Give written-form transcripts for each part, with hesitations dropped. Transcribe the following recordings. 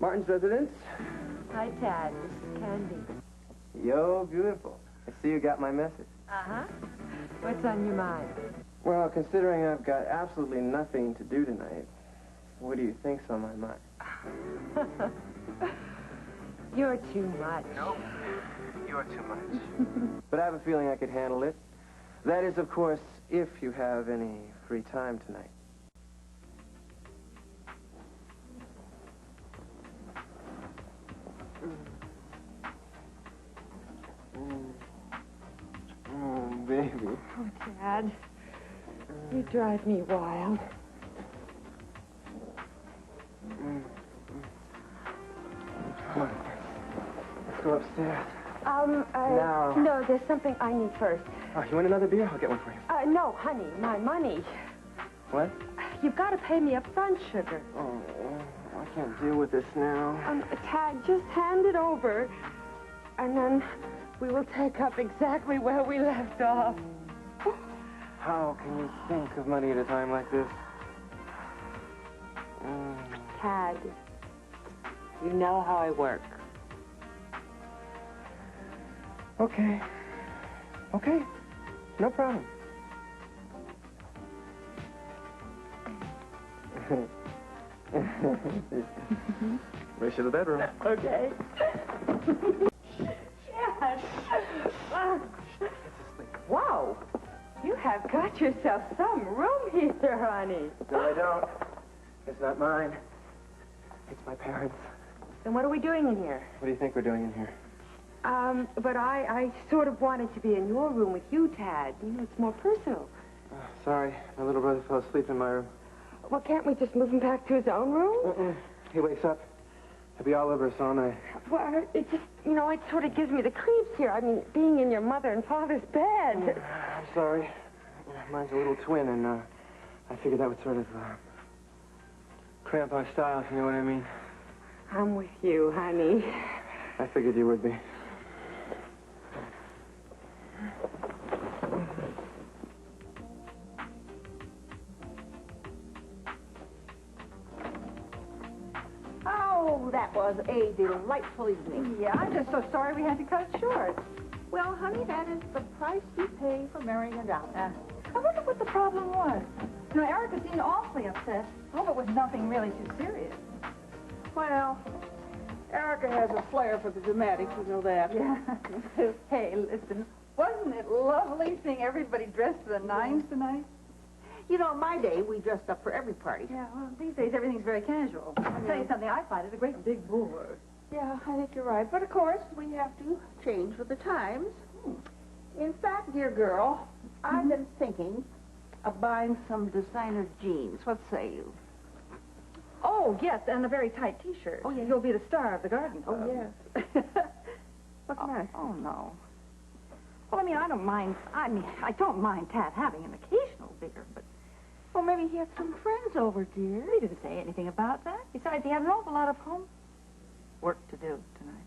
Martin's residence. Hi, Tad. This is Candy. Yo, beautiful. I see you got my message. Uh-huh. What's on your mind? Well, considering I've got absolutely nothing to do tonight, what do you think's on my mind? You're too much. No, you're too much. But I have a feeling I could handle it. That is, of course, if you have any free time tonight. Oh, baby. Oh, Dad. You drive me wild. Come on. Let's go upstairs. No. No, there's something I need first. Oh, you want another beer? I'll get one for you. No, honey, my money. What? You've got to pay me up front, sugar. Oh, I can't deal with this now. Tad, just hand it over, and then we will take up exactly where we left off. How can you think of money at a time like this? Tad, you know how I work. Okay. Okay. No problem. Race to the bedroom. Okay. Yes. Wow. You have got yourself some room here, honey. No, I don't. It's not mine. It's my parents. Then what are we doing in here? What do you think we're doing in here? But I sort of wanted to be in your room with you, Tad. You know, it's more personal. Sorry. My little brother fell asleep in my room. Well, can't we just move him back to his own room? He wakes up. He'll be all over us all night. Well, it just, you know, it sort of gives me the creeps here. I mean, being in your mother and father's bed. I'm sorry. Mine's a little twin, and I figured that would sort of cramp our style, if you know what I mean. I'm with you, honey. I figured you would be. Oh, that was a delightful evening. Yeah, I'm just so sorry we had to cut it short. Well, honey, that is the price you pay for marrying a doctor. I wonder what the problem was. You know, Erica seemed awfully upset. I hope it was nothing really too serious. Well, Erica has a flair for the dramatic, you know that. Yeah. Hey, listen, wasn't it lovely seeing everybody dressed to the nines tonight? You know, in my day, we dressed up for every party. Yeah, well, these days everything's very casual. I'll tell you something, I find it a great big bore. Yeah, I think you're right. But, of course, we have to change with the times. In fact, dear girl, I've been thinking of buying some designer jeans. What say you? Oh, yes, and a very tight T-shirt. Oh, yeah. You'll be the star of the garden club. Oh, yes. What's the matter? Oh, no. Well, I mean, I don't mind Tad having an occasional beer, but... Well, maybe he had some friends over, dear. He didn't say anything about that. Besides, he had an awful lot of home work to do tonight.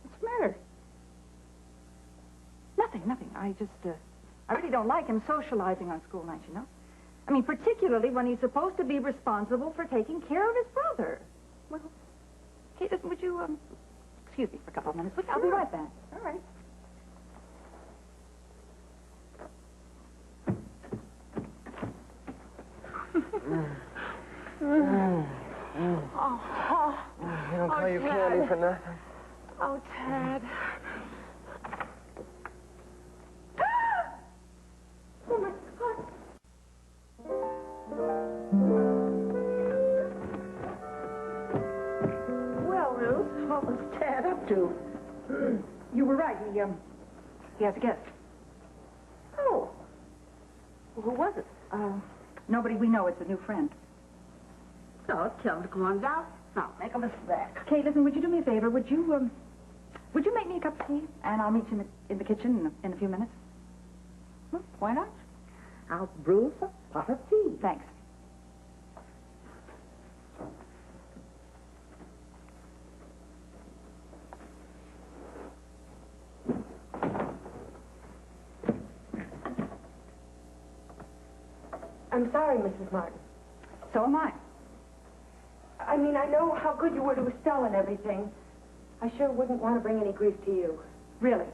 What's the matter? Nothing. I really don't like him socializing on school nights, you know? I mean, particularly when he's supposed to be responsible for taking care of his brother. Well, hey, listen, would you, excuse me for a couple of minutes? I'll be right back. All right. You don't call you Candy for nothing. Oh, Tad. Oh, my God. Well, Ruth, what was Tad up to? You were right. He has a guest. Oh. Well, who was it? Nobody we know. It's a new friend. Oh, tell him to come on down. Now, make him a snack. Okay, listen, would you do me a favor? Would you make me a cup of tea? And I'll meet you in the kitchen in a few minutes. Why not? I'll brew some pot of tea. Thanks. I'm sorry, Mrs. Martin. So am I. I mean, I know how good you were to Estelle and everything. I sure wouldn't want to bring any grief to you. Really.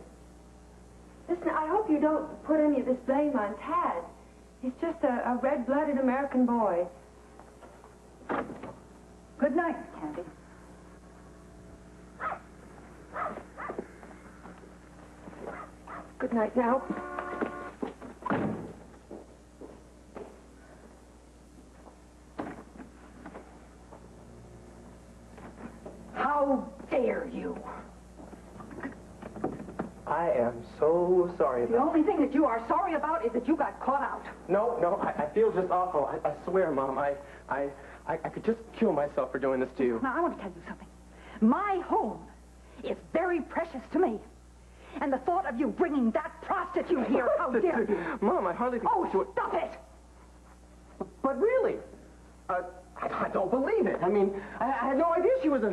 Listen, I hope you don't put any of this blame on Tad. He's just a red-blooded American boy. Good night, Candy. Good night now. How dare you? I am so sorry The only thing that you are sorry about is that you got caught out. No, I feel just awful. I swear, Mom, I could just kill myself for doing this to you. Now, I want to tell you something. My home is very precious to me. And the thought of you bringing that prostitute here, how dare you? Mom, I hardly think... Oh, stop it! But really, I don't believe it. I mean, I had no idea she was a...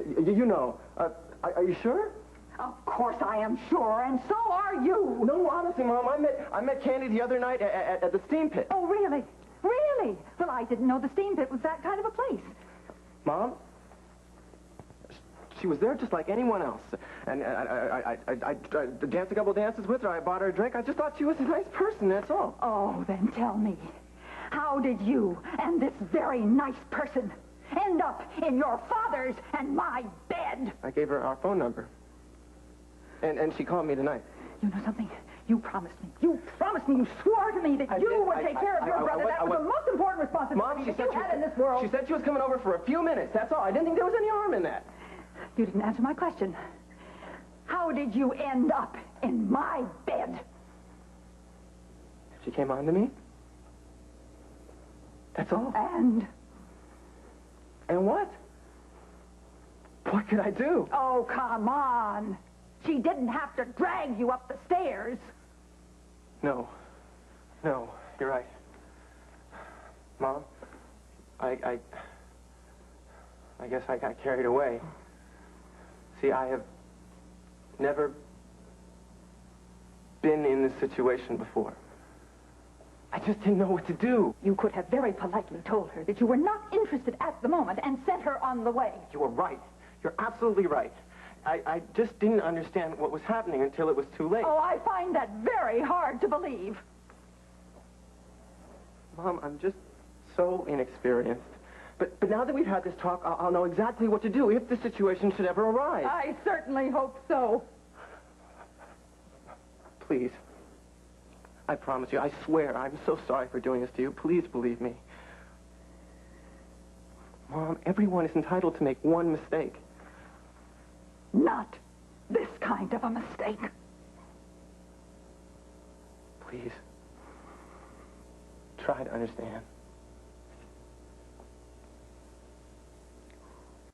you know, are you sure? Of course I am sure, and so are you. No, honestly, Mom, I met Candy the other night at the steam pit. Oh, really? Really? Well, I didn't know the steam pit was that kind of a place. Mom, she was there just like anyone else. And I danced a couple dances with her. I bought her a drink. I just thought she was a nice person, that's all. Oh, then tell me, how did you and this very nice person end up in your father's and my bed? I gave her our phone number. And she called me tonight. You know something? You promised me. You swore to me that you would take care of your brother. That was the most important responsibility Mom, that you had in this world. She said she was coming over for a few minutes, that's all. I didn't think there was any harm in that. You didn't answer my question. How did you end up in my bed? She came on to me. That's all. And what? What could I do? Oh, come on. She didn't have to drag you up the stairs. No, you're right. Mom, I guess I got carried away. See, I have never been in this situation before. I just didn't know what to do. You could have very politely told her that you were not interested at the moment and sent her on the way. You were right. You're absolutely right. I just didn't understand what was happening until it was too late. Oh, I find that very hard to believe. Mom, I'm just so inexperienced. But now that we've had this talk, I'll know exactly what to do if the situation should ever arise. I certainly hope so. Please. I promise you, I swear, I'm so sorry for doing this to you. Please believe me. Mom, everyone is entitled to make one mistake. Not this kind of a mistake. Please. Try to understand.